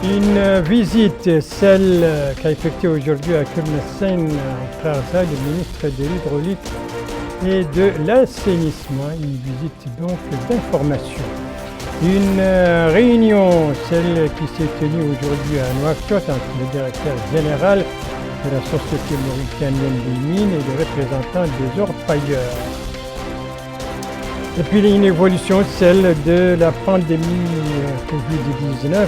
Une visite, celle qu'a effectuée aujourd'hui à Kermessin, en Trarza, le ministre de l'Hydraulique et de l'Assainissement. Une visite donc d'information. Une réunion, celle qui s'est tenue aujourd'hui à Nouakchott entre le directeur général de la Société mauritanienne des mines et le représentant des orpailleurs. Et puis une évolution, celle de la pandémie Covid-19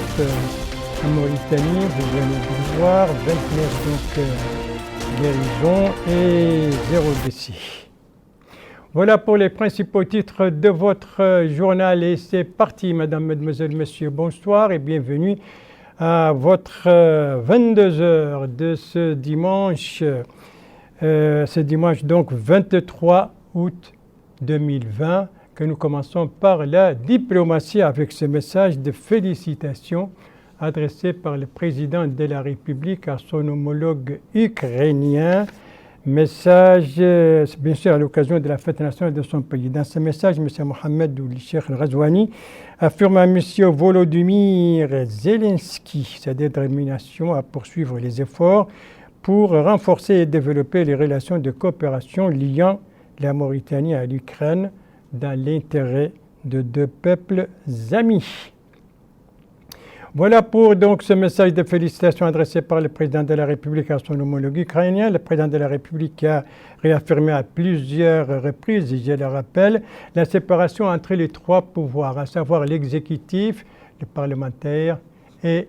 en Mauritanie. Vous venez de le voir, 29 guérisons et 0 décès. Voilà pour les principaux titres de votre journal et c'est parti, mesdames, mesdemoiselles, messieurs, bonsoir et bienvenue à votre 22h de ce dimanche donc 23 août 2020 que nous commençons par la diplomatie avec ce message de félicitations adressé par le président de la République à son homologue ukrainien. Message, bien sûr, à l'occasion de la fête nationale de son pays. Dans ce message, M. Mohamed Ould Cheikh Al-Ghazouani affirme à M. Volodymyr Zelensky sa détermination à poursuivre les efforts pour renforcer et développer les relations de coopération liant la Mauritanie à l'Ukraine dans l'intérêt de deux peuples amis. Voilà pour donc ce message de félicitations adressé par le président de la République à son homologue ukrainien. Le président de la République a réaffirmé à plusieurs reprises, et je le rappelle, la séparation entre les trois pouvoirs, à savoir l'exécutif, le parlementaire et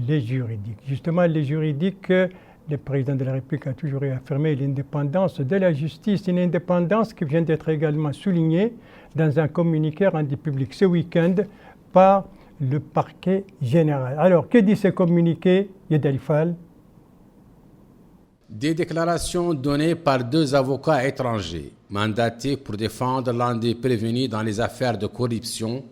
les juridiques. Justement, les juridiques, le président de la République a toujours réaffirmé l'indépendance de la justice, une indépendance qui vient d'être également soulignée dans un communiqué rendu public ce week-end par le parquet général. Alors, que dit ce communiqué, Yed Fall? Des déclarations données par deux avocats étrangers mandatés pour défendre l'un des prévenus dans les affaires de corruption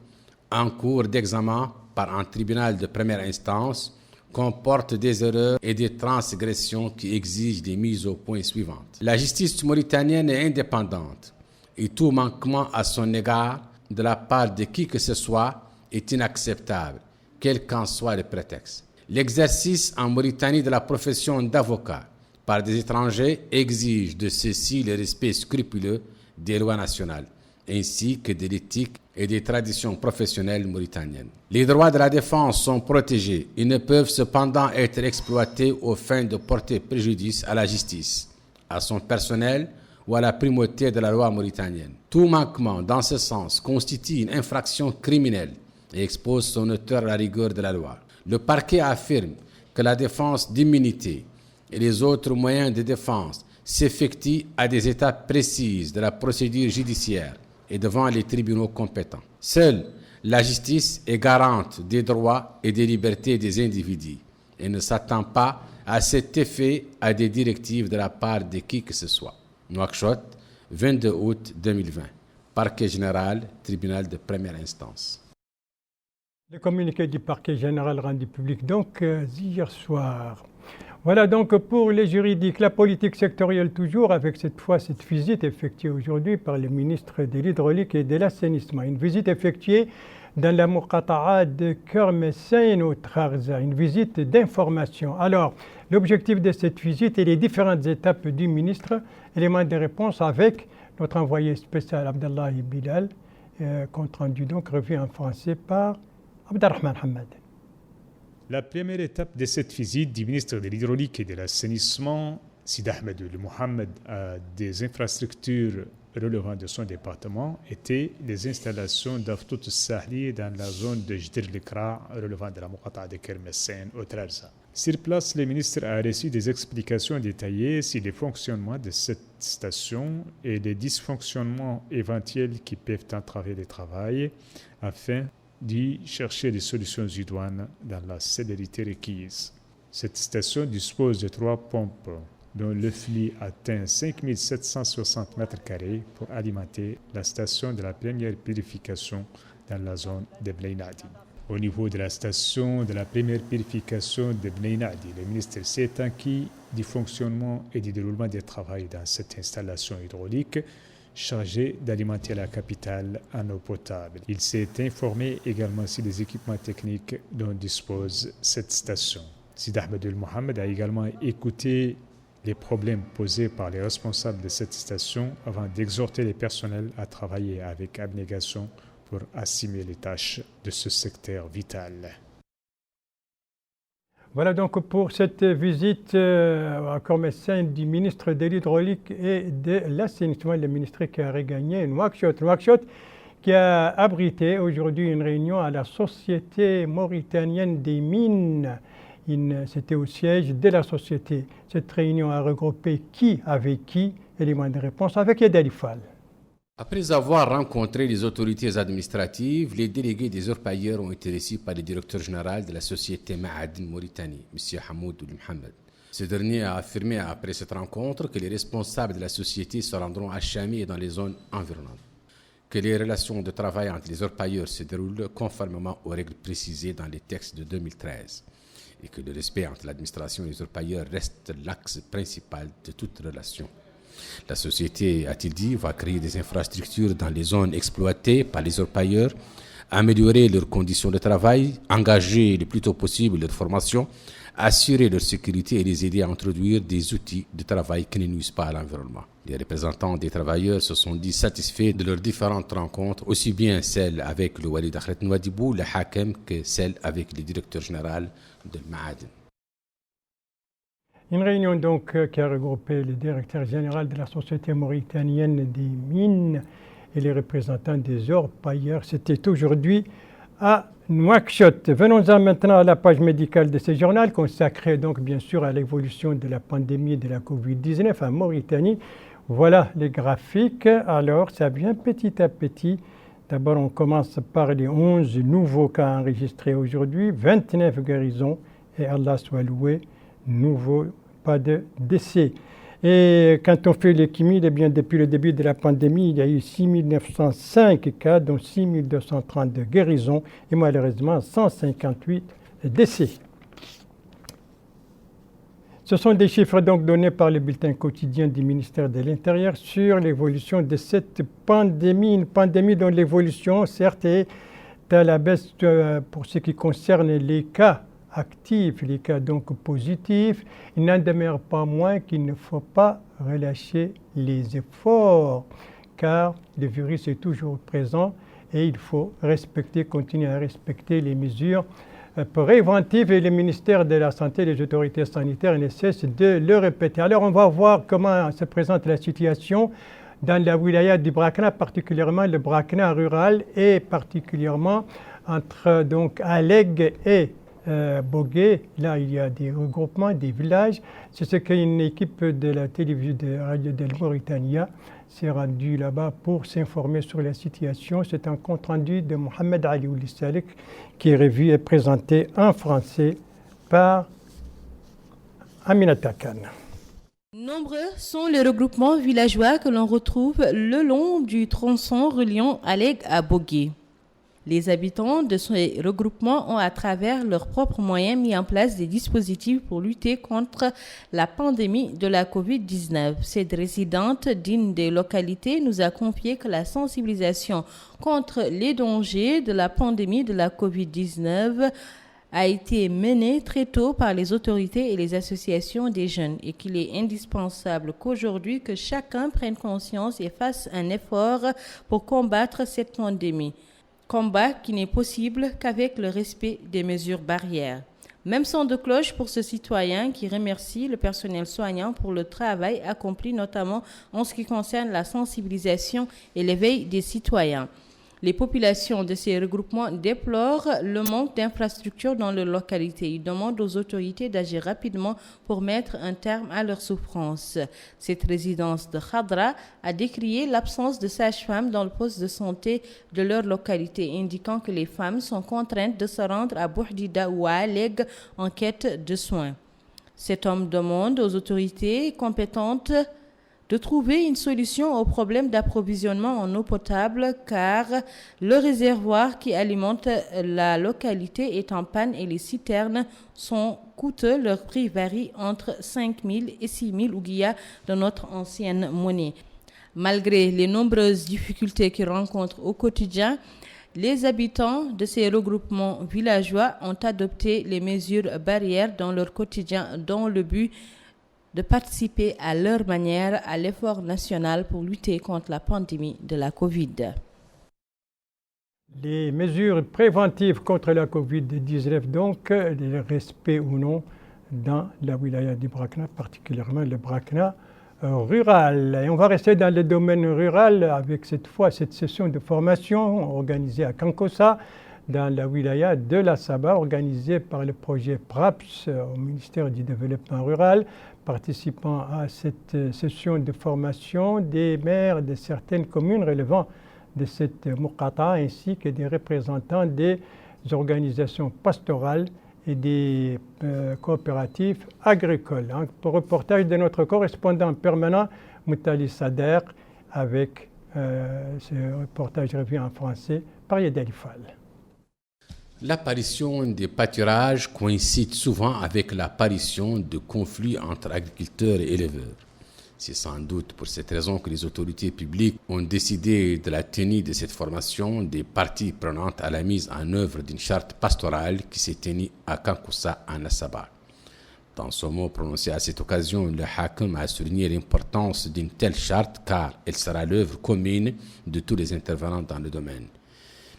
en cours d'examen par un tribunal de première instance comportent des erreurs et des transgressions qui exigent des mises au point suivantes. La justice mauritanienne est indépendante et tout manquement à son égard de la part de qui que ce soit est inacceptable, quel qu'en soit le prétexte. L'exercice en Mauritanie de la profession d'avocat par des étrangers exige de ceux-ci le respect scrupuleux des lois nationales, ainsi que de l'éthique et des traditions professionnelles mauritaniennes. Les droits de la défense sont protégés et ne peuvent cependant être exploités aux fins de porter préjudice à la justice, à son personnel ou à la primauté de la loi mauritanienne. Tout manquement dans ce sens constitue une infraction criminelle et expose son auteur à la rigueur de la loi. Le parquet affirme que la défense d'immunité et les autres moyens de défense s'effectuent à des étapes précises de la procédure judiciaire et devant les tribunaux compétents. Seule la justice est garante des droits et des libertés des individus et ne s'attend pas à cet effet à des directives de la part de qui que ce soit. Nouakchott, 22 août 2020. Parquet général, tribunal de première instance. Le communiqué du parquet général rendu public donc hier soir. Voilà donc pour les juridiques, la politique sectorielle toujours, avec cette fois cette visite effectuée aujourd'hui par le ministre de l'Hydraulique et de l'Assainissement. Une visite effectuée dans la Muqata'a de Kermessin au Trarza, une visite d'information. Alors, l'objectif de cette visite et les différentes étapes du ministre, élément de réponse avec notre envoyé spécial Abdallahi Bilal, compte rendu donc revu en français par Abdelrahman Hamad. La première étape de cette visite du ministre de l'Hydraulique et de l'Assainissement, Sid Ahmed Ould Mohamed, à des infrastructures relevant de son département était les installations d'Aftout Sahli dans la zone de Jdir Lekra relevant de la Muqata'a de Kermessin au Trarza. Sur place, le ministre a reçu des explications détaillées sur le fonctionnement de cette station et les dysfonctionnements éventuels qui peuvent entraver le travail afin d'y chercher des solutions idoines dans la célérité requise. Cette station dispose de 3 pompes dont le flux atteint 5760 m² pour alimenter la station de la première purification dans la zone de Bleynadi. Au niveau de la station de la première purification de Bleynadi, le ministre s'est inquiet du fonctionnement et du déroulement des travaux dans cette installation hydraulique chargé d'alimenter la capitale en eau potable. Il s'est informé également sur les équipements techniques dont dispose cette station. Sidi Ahmed El Mohamed a également écouté les problèmes posés par les responsables de cette station avant d'exhorter les personnels à travailler avec abnégation pour assumer les tâches de ce secteur vital. Voilà donc pour cette visite à Cormessin du ministre de l'Hydraulique et de l'Assainissement, le ministre qui a regagné Nouakchott. Nouakchott qui a abrité aujourd'hui une réunion à la Société mauritanienne des mines. C'était au siège de la société. Cette réunion a regroupé qui avec qui? Élément de réponse avec Yedali Fall. Après avoir rencontré les autorités administratives, les délégués des orpailleurs ont été reçus par le directeur général de la société Ma'adin Mauritanie, M. Hamoud Ould Mohamed. Ce dernier a affirmé après cette rencontre que les responsables de la société se rendront à Chami et dans les zones environnantes, que les relations de travail entre les orpailleurs se déroulent conformément aux règles précisées dans les textes de 2013 et que le respect entre l'administration et les orpailleurs reste l'axe principal de toute relation. La société, a-t-il dit, va créer des infrastructures dans les zones exploitées par les orpailleurs, améliorer leurs conditions de travail, engager le plus tôt possible leur formation, assurer leur sécurité et les aider à introduire des outils de travail qui ne nuisent pas à l'environnement. Les représentants des travailleurs se sont dit satisfaits de leurs différentes rencontres, aussi bien celles avec le Walid Akhret Nouadhibou, le Hakem, que celles avec le directeur général de Ma'adin. Une réunion donc qui a regroupé le directeur général de la Société mauritanienne des mines et les représentants des orpailleurs. C'était aujourd'hui à Nouakchott. Venons-en maintenant à la page médicale de ce journal consacrée donc bien sûr à l'évolution de la pandémie de la Covid-19 en Mauritanie. Voilà les graphiques. Alors ça vient petit à petit. D'abord on commence par les 11 nouveaux cas enregistrés aujourd'hui, 29 guérisons et Allah soit loué. Nouveau, pas de décès. Et quand on fait les cumuls, eh bien, depuis le début de la pandémie, il y a eu 6 905 cas, dont 6 232 guérisons et malheureusement 158 décès. Ce sont des chiffres donc donnés par le bulletin quotidien du ministère de l'Intérieur sur l'évolution de cette pandémie. Une pandémie dont l'évolution, certes, est à la baisse pour ce qui concerne les cas actifs, les cas donc positifs. Il n'en demeure pas moins qu'il ne faut pas relâcher les efforts car le virus est toujours présent et il faut continuer à respecter les mesures préventives et le ministère de la Santé et les autorités sanitaires ne cessent de le répéter. Alors on va voir comment se présente la situation dans la wilaya du Brakna, particulièrement le Brakna rural et particulièrement entre donc Aleg et Bogué. Là, il y a des regroupements, des villages. C'est ce qu'une équipe de la télévision de Radio del Mauritania s'est rendue là-bas pour s'informer sur la situation. C'est un compte-rendu de Mohamed Ali Ould Salek qui est revu et présenté en français par Aminata Khan. Nombreux sont les regroupements villageois que l'on retrouve le long du tronçon reliant Aleg à Bogué. Les habitants de ces regroupements ont à travers leurs propres moyens mis en place des dispositifs pour lutter contre la pandémie de la COVID-19. Cette résidente d'une des localités nous a confié que la sensibilisation contre les dangers de la pandémie de la COVID-19 a été menée très tôt par les autorités et les associations des jeunes et qu'il est indispensable qu'aujourd'hui que chacun prenne conscience et fasse un effort pour combattre cette pandémie. Combat qui n'est possible qu'avec le respect des mesures barrières. Même son de cloche pour ce citoyen qui remercie le personnel soignant pour le travail accompli notamment en ce qui concerne la sensibilisation et l'éveil des citoyens. Les populations de ces regroupements déplorent le manque d'infrastructures dans leur localité. Ils demandent aux autorités d'agir rapidement pour mettre un terme à leurs souffrances. Cette résidence de Khadra a décrié l'absence de sages-femmes dans le poste de santé de leur localité, indiquant que les femmes sont contraintes de se rendre à Bouhdida ou à Aleg en quête de soins. Cet homme demande aux autorités compétentes de trouver une solution au problème d'approvisionnement en eau potable car le réservoir qui alimente la localité est en panne et les citernes sont coûteux. Leur prix varie entre 5 000 et 6 000 ouguiyas de notre ancienne monnaie. Malgré les nombreuses difficultés qu'ils rencontrent au quotidien, les habitants de ces regroupements villageois ont adopté les mesures barrières dans leur quotidien dans le but de participer à leur manière à l'effort national pour lutter contre la pandémie de la Covid. Les mesures préventives contre la Covid-19, donc, le respect ou non dans la wilaya du Brakna, particulièrement le Brakna rural. Et on va rester dans le domaine rural avec cette fois cette session de formation organisée à Kankossa, dans la wilaya de la Saba, organisée par le projet PRAPS au ministère du Développement rural. Participant à cette session de formation, des maires de certaines communes relevant de cette Muqata ainsi que des représentants des organisations pastorales et des coopératives agricoles. Pour reportage de notre correspondant permanent, Moutali Sader, avec ce reportage revu en français par Yedel Fall. L'apparition des pâturages coïncide souvent avec l'apparition de conflits entre agriculteurs et éleveurs. C'est sans doute pour cette raison que les autorités publiques ont décidé de la tenue de cette formation des parties prenantes à la mise en œuvre d'une charte pastorale qui s'est tenue à Kankossa en Assaba. Dans son mot prononcé à cette occasion, le Hakim a souligné l'importance d'une telle charte car elle sera l'œuvre commune de tous les intervenants dans le domaine.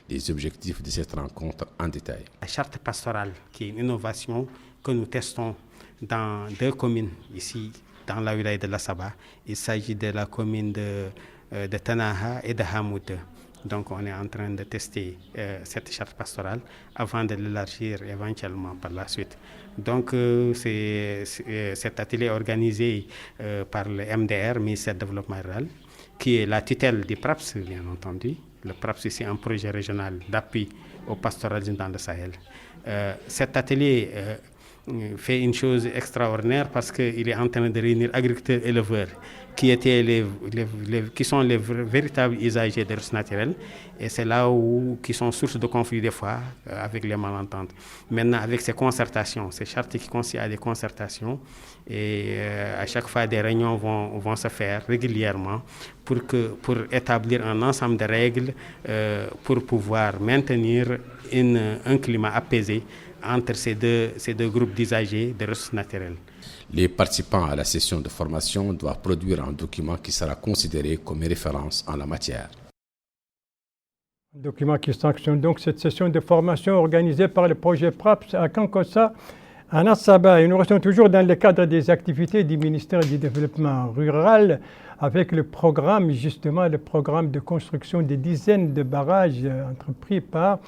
Les objectifs de cette rencontre en détail. La charte pastorale, qui est une innovation que nous testons dans 2 communes ici, dans la wilaya de la Saba. Il s'agit de la commune de Tanaha et de Hamoud. Donc on est en train de tester cette charte pastorale avant de l'élargir éventuellement par la suite. Donc cet atelier est organisé par le MDR, ministère du Développement rural, qui est la tutelle du PRAPS, bien entendu. Le PRAPS, c'est un projet régional d'appui au pastoralisme dans le Sahel. Cet atelier fait une chose extraordinaire parce qu'il est en train de réunir agriculteurs et éleveurs qui sont les véritables usagers des ressources naturelles, et c'est là où qui sont source de conflits des fois avec les malententes. Maintenant, avec ces concertations, ces chartes qui consistent à des concertations, et à chaque fois des réunions vont se faire régulièrement pour établir un ensemble de règles pour pouvoir maintenir un climat apaisé entre ces deux groupes d'usagers des ressources naturelles. Les participants à la session de formation doivent produire un document qui sera considéré comme référence en la matière. Un document qui sanctionne donc cette session de formation organisée par le projet PRAPS à Kankossa, en Assaba. Et nous restons toujours dans le cadre des activités du ministère du Développement rural avec le programme de construction des dizaines de barrages entrepris par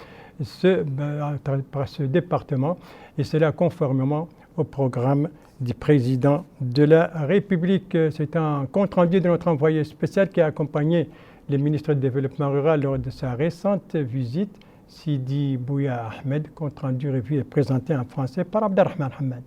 ce département, et cela conformément au programme du président de la République. C'est un compte-rendu de notre envoyé spécial qui a accompagné le ministre du Développement rural lors de sa récente visite, Sidi Bouya Ahmed, compte-rendu revu et présenté en français par Abdelrahman Hamad.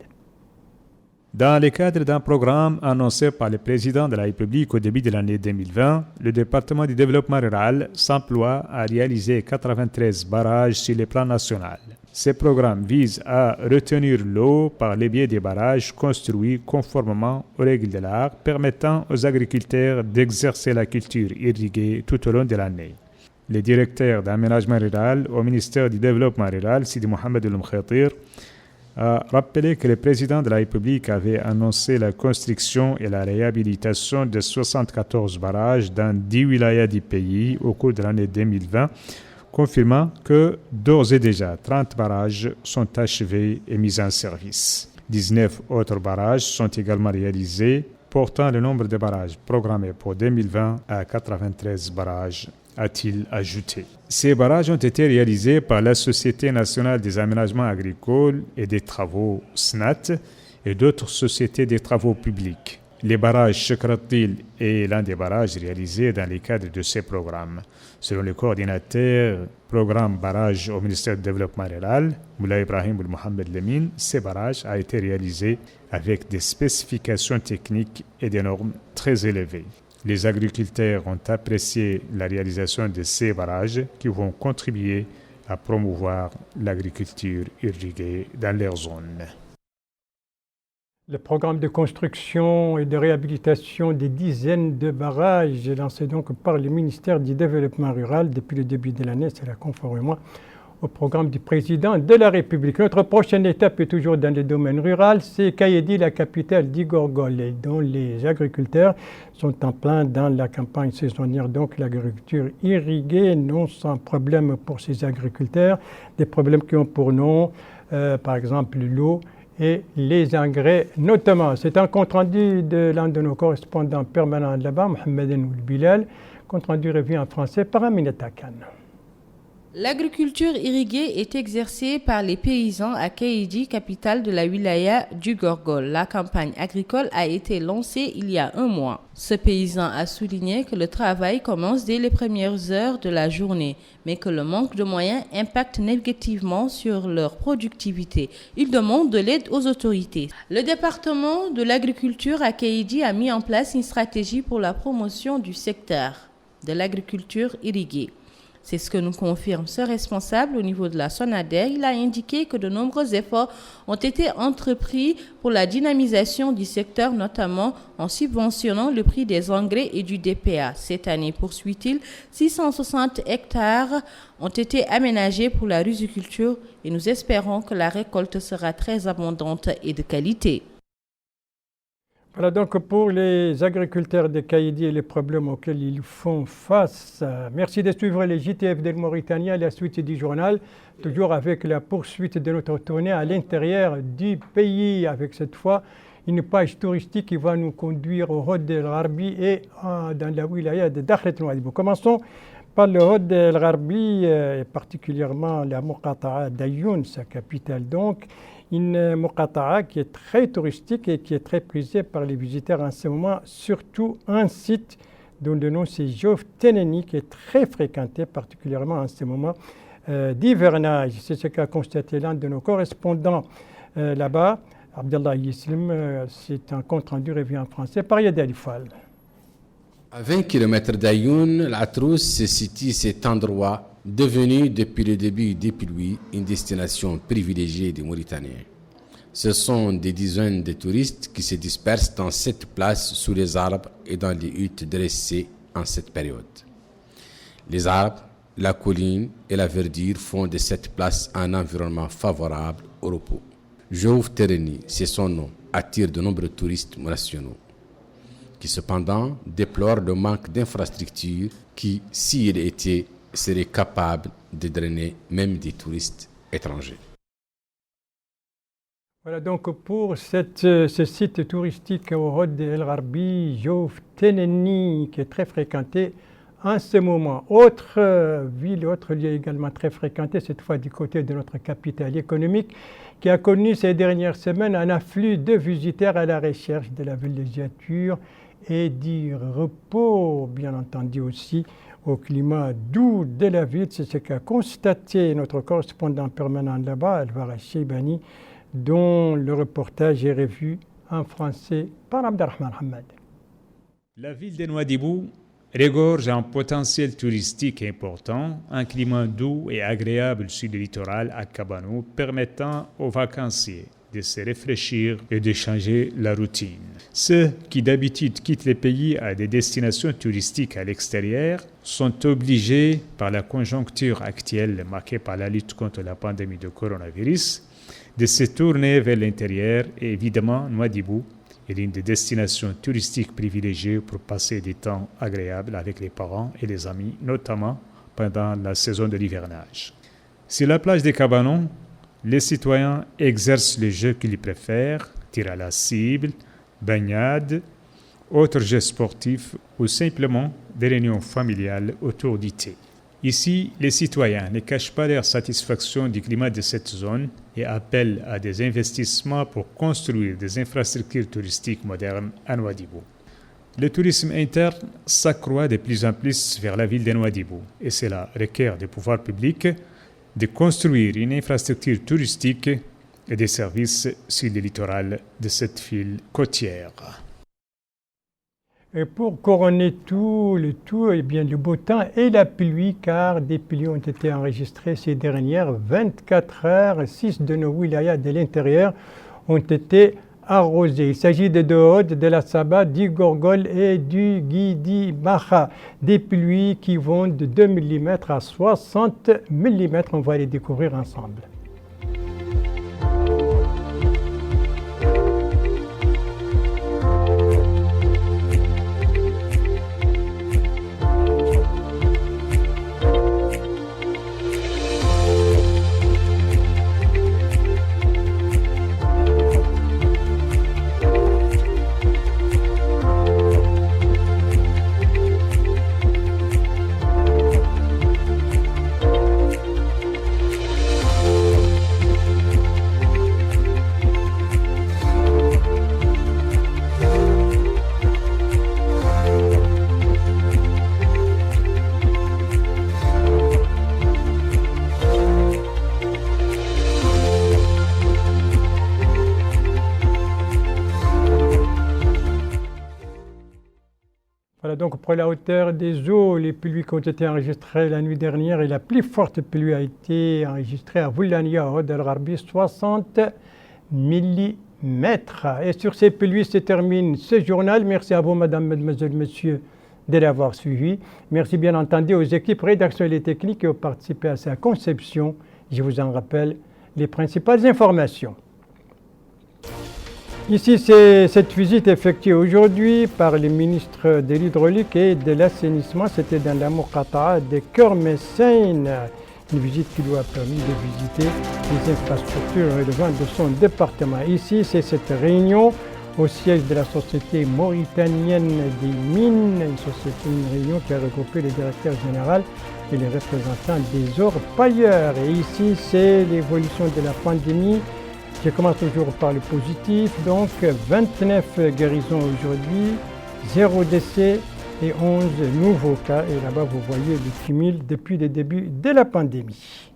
Dans le cadre d'un programme annoncé par le président de la République au début de l'année 2020, le département du développement rural s'emploie à réaliser 93 barrages sur le plan national. Ce programme vise à retenir l'eau par le biais des barrages construits conformément aux règles de l'art, permettant aux agriculteurs d'exercer la culture irriguée tout au long de l'année. Le directeur d'aménagement rural au ministère du Développement rural, Sidi Mohamed El Mkhatir, a rappelé que le président de la République avait annoncé la construction et la réhabilitation de 74 barrages dans 10 wilayas du pays au cours de l'année 2020, confirmant que d'ores et déjà 30 barrages sont achevés et mis en service. 19 autres barrages sont également réalisés, portant le nombre de barrages programmés pour 2020 à 93 barrages, a-t-il ajouté. Ces barrages ont été réalisés par la Société nationale des aménagements agricoles et des travaux SNAT et d'autres sociétés des travaux publics. Les barrages Chekratil est l'un des barrages réalisés dans le cadre de ces programmes. Selon le coordinateur programme barrage au ministère du Développement rural, Moulay Ibrahim Mohamed Lemine, ces barrages ont été réalisés avec des spécifications techniques et des normes très élevées. Les agriculteurs ont apprécié la réalisation de ces barrages qui vont contribuer à promouvoir l'agriculture irriguée dans leur zone. Le programme de construction et de réhabilitation des dizaines de barrages lancé donc par le ministère du Développement rural depuis le début de l'année, c'est là conformément au programme du président de la République. Notre prochaine étape est toujours dans le domaine rural, c'est Kayedi, la capitale du Gorgol, dont les agriculteurs sont en plein dans la campagne saisonnière, donc l'agriculture irriguée, non sans problème pour ces agriculteurs, des problèmes qui ont pour nom, par exemple, l'eau et les engrais notamment. C'est un compte-rendu de l'un de nos correspondants permanents là-bas, Mohamed Enoul Bilal, compte-rendu revue en français par Aminata Khan. L'agriculture irriguée est exercée par les paysans à Kayedi, capitale de la wilaya du Gorgol. La campagne agricole a été lancée il y a un mois. Ce paysan a souligné que le travail commence dès les premières heures de la journée, mais que le manque de moyens impacte négativement sur leur productivité. Il demande de l'aide aux autorités. Le département de l'agriculture à Kayedi a mis en place une stratégie pour la promotion du secteur de l'agriculture irriguée. C'est ce que nous confirme ce responsable au niveau de la SONADER. Il a indiqué que de nombreux efforts ont été entrepris pour la dynamisation du secteur, notamment en subventionnant le prix des engrais et du DPA. Cette année, poursuit-il, 660 hectares ont été aménagés pour la riziculture et nous espérons que la récolte sera très abondante et de qualité. Voilà donc pour les agriculteurs de Kayedi et les problèmes auxquels ils font face. Merci de suivre les JTF de Mauritanie à la suite du journal, toujours avec la poursuite de notre tournée à l'intérieur du pays, avec cette fois une page touristique qui va nous conduire au Hod El Gharbi et dans la wilaya de Dakhlet Nouadhibou. Commençons par le Hod El Gharbi, et particulièrement la Muqata'a d'Ayoun, sa capitale donc. Une Muqata'a qui est très touristique et qui est très prisée par les visiteurs en ce moment, surtout un site dont le nom c'est Jof Teneni, qui est très fréquenté, particulièrement en ce moment d'hivernage. C'est ce qu'a constaté l'un de nos correspondants là-bas, Abdallah Yislim. C'est un compte rendu revu en français par Yad Alifal. À 20 km d'Ayoun, l'Atrous se situe cet endroit devenu depuis le début des pluies une destination privilégiée des Mauritaniens. Ce sont des dizaines de touristes qui se dispersent dans cette place sous les arbres et dans les huttes dressées en cette période. Les arbres, la colline et la verdure font de cette place un environnement favorable au repos. Jouf Tereni, c'est son nom, attire de nombreux touristes nationaux qui cependant déplorent le manque d'infrastructures qui, s'il était, serait capable de drainer même des touristes étrangers. Voilà donc pour ce site touristique au Hod El Gharbi, Jouf Teneni, qui est très fréquenté en ce moment. Autre ville, autre lieu également très fréquenté, cette fois du côté de notre capitale économique, qui a connu ces dernières semaines un afflux de visiteurs à la recherche de la villégiature et du repos, bien entendu aussi au climat doux de la ville. C'est ce qu'a constaté notre correspondant permanent là-bas, Alvara Sheibani, dont le reportage est revu en français par Abdelrahman Hamad. La ville de Nouadhibou regorge un potentiel touristique important, un climat doux et agréable sur le littoral à Kabano, permettant aux vacanciers de se rafraîchir et de changer la routine. Ceux qui d'habitude quittent les pays à des destinations touristiques à l'extérieur sont obligés par la conjoncture actuelle marquée par la lutte contre la pandémie de coronavirus de se tourner vers l'intérieur et évidemment Nouadhibou est l'une des destinations touristiques privilégiées pour passer des temps agréables avec les parents et les amis, notamment pendant la saison de l'hivernage. Sur la plage des Cabanons, les citoyens exercent les jeux qu'ils préfèrent, tir à la cible, baignade, autres jeux sportifs ou simplement des réunions familiales autour du thé. Ici, les citoyens ne cachent pas leur satisfaction du climat de cette zone et appellent à des investissements pour construire des infrastructures touristiques modernes à Nouadhibou. Le tourisme interne s'accroît de plus en plus vers la ville de Nouadhibou et cela requiert des pouvoirs publics de construire une infrastructure touristique et des services sur le littoral de cette ville côtière. Et pour couronner le tout, eh bien, le beau temps et la pluie, car des pluies ont été enregistrées ces dernières 24 heures. 6 de nos wilayas de l'intérieur ont été arrosés. Il s'agit de Dohod, de la Saba, du Gorgol et du Guidi Baha. Des pluies qui vont de 2 mm à 60 mm. On va les découvrir ensemble. Voilà donc pour la hauteur des eaux, les pluies qui ont été enregistrées la nuit dernière et la plus forte pluie a été enregistrée à Woulania, au Hod el-Gharbi, 60 mm. Et sur ces pluies se termine ce journal. Merci à vous, madame, mademoiselle, monsieur, de l'avoir suivi. Merci bien entendu aux équipes rédactionnelles et techniques qui ont participé à sa conception. Je vous en rappelle les principales informations. Ici, c'est cette visite effectuée aujourd'hui par le ministre de l'Hydraulique et de l'Assainissement. C'était dans la Muqata'a de Kermessain. Une visite qui lui a permis de visiter les infrastructures relevant de son département. Ici, c'est cette réunion au siège de la Société mauritanienne des mines, une réunion qui a regroupé le directeur général et les représentants des orpailleurs. Et ici, c'est l'évolution de la pandémie. Je commence toujours par le positif, donc 29 guérisons aujourd'hui, 0 décès et 11 nouveaux cas. Et là-bas, vous voyez le cumul depuis le début de la pandémie.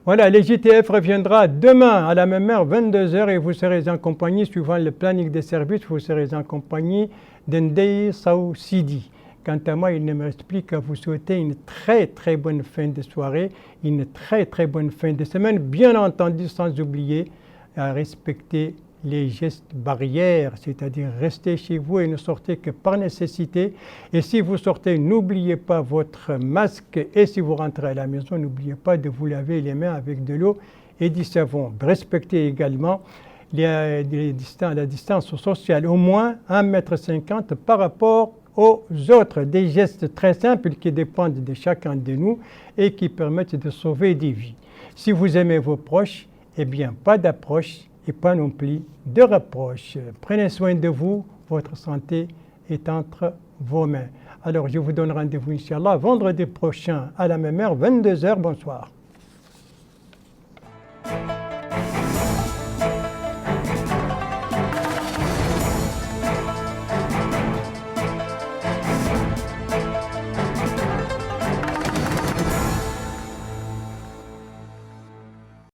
Voilà, le JTF reviendra demain à la même heure, 22h, et vous serez en compagnie, suivant le planning des services, vous serez en compagnie d'Ndei Saou Sidi. Quant à moi, il ne me reste plus qu'à vous souhaiter une très très bonne fin de soirée, une très très bonne fin de semaine, bien entendu sans oublier à respecter les gestes barrières, c'est-à-dire restez chez vous et ne sortez que par nécessité. Et si vous sortez, n'oubliez pas votre masque, et si vous rentrez à la maison, n'oubliez pas de vous laver les mains avec de l'eau et du savon. Respectez également la distance sociale, au moins 1,50 m par rapport aux autres, des gestes très simples qui dépendent de chacun de nous et qui permettent de sauver des vies. Si vous aimez vos proches, eh bien pas d'approche et pas non plus de rapproche. Prenez soin de vous, votre santé est entre vos mains. Alors je vous donne rendez-vous, Inch'Allah, vendredi prochain à la même heure, 22h. Bonsoir.